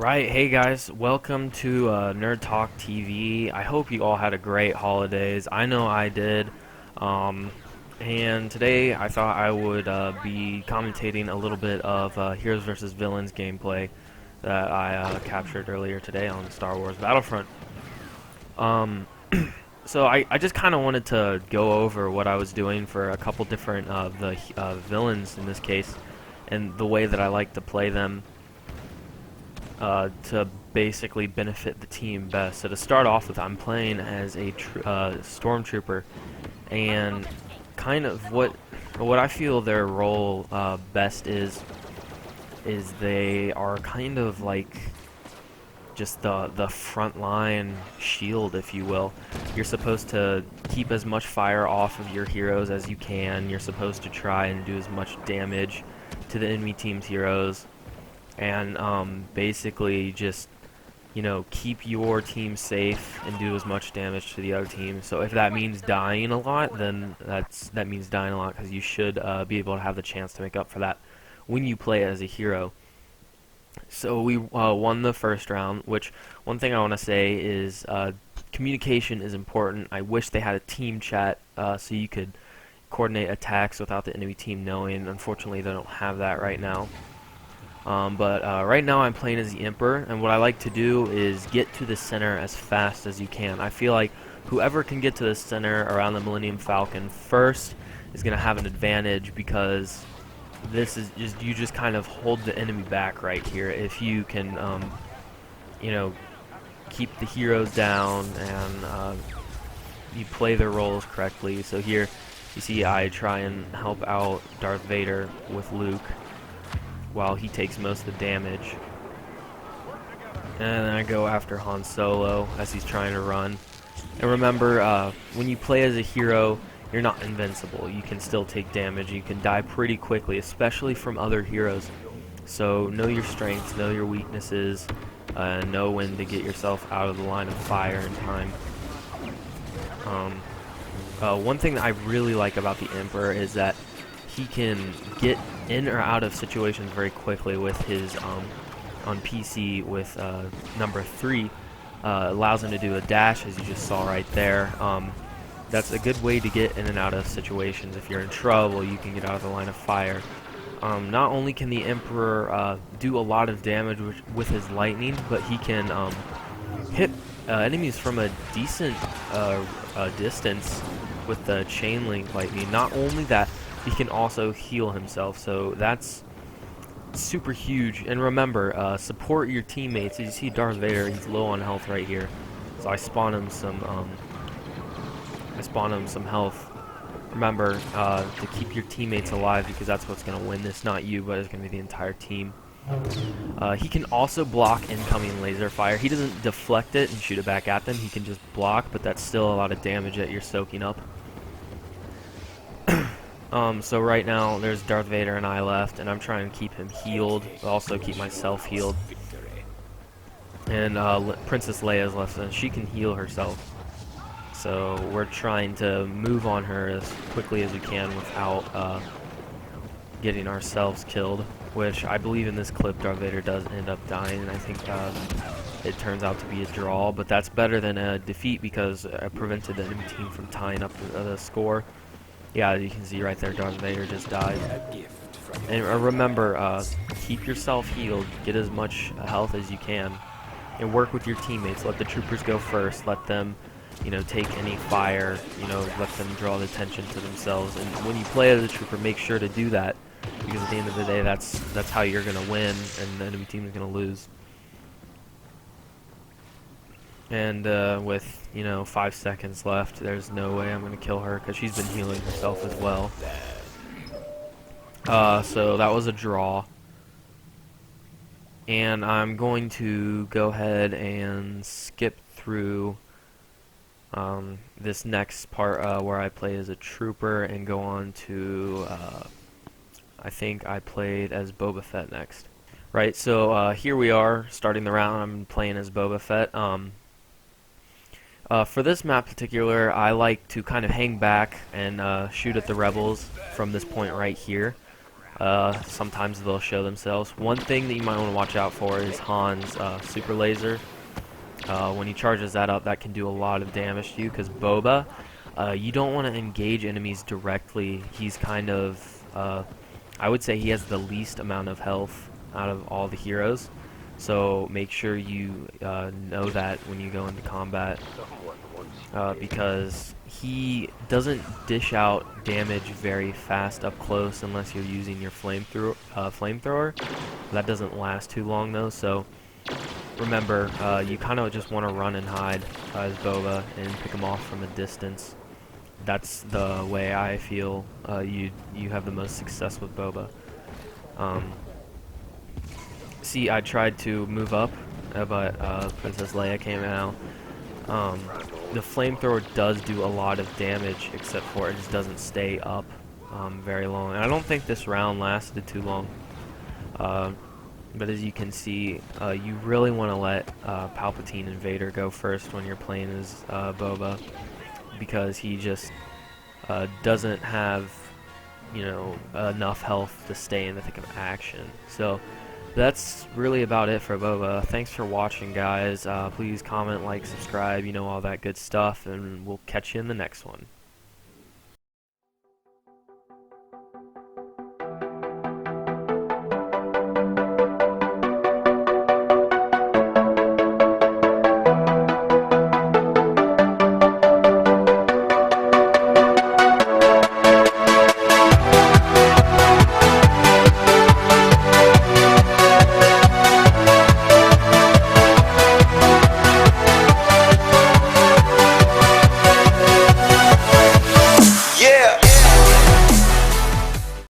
Right, hey guys, welcome to Nerd Talk TV. I hope you all had a great holidays. I know I did. Um, and today I thought I would be commentating a little bit of Heroes vs. Villains gameplay that I captured earlier today on Star Wars Battlefront. Um, so I just kind of wanted to go over what I was doing for a couple different villains in this case, and the way that I like to play them to basically benefit the team best. So to start off with, I'm playing as a stormtrooper, and kind of what I feel their role best is they are kind of like just the front line shield, if you will. You're supposed to keep as much fire off of your heroes as you can. You're supposed to try and do as much damage to the enemy team's heroes, and basically just keep your team safe and do as much damage to the other team. So if that means dying a lot, then that means dying a lot, because you should be able to have the chance to make up for that when you play as a hero. So we won the first round, which one thing I want to say is communication is important. I wish they had a team chat so you could coordinate attacks without the enemy team knowing. Unfortunately, they don't have that right now. But right now I'm playing as the Emperor, and what I like to do is get to the center as fast as you can. I feel like whoever can get to the center around the Millennium Falcon first is going to have an advantage, because this is you just kind of hold the enemy back right here. If you can, keep the heroes down and you play their roles correctly. So here you see I try and help out Darth Vader with Luke, while he takes most of the damage. And then I go after Han Solo as he's trying to run. And remember, when you play as a hero, you're not invincible. You can still take damage. You can die pretty quickly, especially from other heroes. So know your strengths, know your weaknesses, know when to get yourself out of the line of fire in time. One thing that I really like about the Emperor is that he can get in or out of situations very quickly with his on PC with number 3. Allows him to do a dash, as you just saw right there. That's a good way to get in and out of situations. If you're in trouble, you can get out of the line of fire. Not only can the Emperor do a lot of damage with his lightning, but he can hit enemies from a decent distance with the chain link lightning. Not only that, he can also heal himself, so that's super huge. And remember, support your teammates. As you see Darth Vader, he's low on health right here, so I spawn him some health. Remember to keep your teammates alive, because that's what's going to win this. Not you, but it's going to be the entire team. He can also block incoming laser fire. He doesn't deflect it and shoot it back at them. He can just block, but that's still a lot of damage that you're soaking up. So right now there's Darth Vader and I left, and I'm trying to keep him healed, but also keep myself healed. And Princess Leia's left, and she can heal herself. So we're trying to move on her as quickly as we can without getting ourselves killed, which I believe in this clip Darth Vader does end up dying, and I think it turns out to be a draw, but that's better than a defeat, because I prevented the enemy team from tying up the score. Yeah, you can see right there, Darth Vader just died. And remember, keep yourself healed, get as much health as you can, and work with your teammates. Let the troopers go first, let them, take any fire, let them draw the attention to themselves. And when you play as a trooper, make sure to do that, because at the end of the day, that's how you're going to win, and the enemy team is going to lose. And with 5 seconds left, there's no way I'm going to kill her, because she's been healing herself as well. So that was a draw. And I'm going to go ahead and skip through this next part where I play as a trooper, and go on to, I think I played as Boba Fett next. Right, so here we are, starting the round. I'm playing as Boba Fett. For this map in particular, I like to kind of hang back and shoot at the rebels from this point right here. Sometimes they'll show themselves. One thing that you might want to watch out for is Han's super laser. When he charges that up, that can do a lot of damage to you, because Boba, you don't want to engage enemies directly. He's kind of, I would say he has the least amount of health out of all the heroes. So make sure you know that when you go into combat, because he doesn't dish out damage very fast up close unless you're using your flamethrower. That doesn't last too long though, so remember, you kind of just want to run and hide as Boba and pick him off from a distance. That's the way I feel you have the most success with Boba. See, I tried to move up, but Princess Leia came out. The flamethrower does do a lot of damage, except for it just doesn't stay up very long. And I don't think this round lasted too long. But as you can see, you really want to let Palpatine and Vader go first when you're playing as Boba, because he just doesn't have, enough health to stay in the thick of action. So that's really about it for Boba. Thanks for watching, guys. Please comment, like, subscribe, all that good stuff, and we'll catch you in the next one.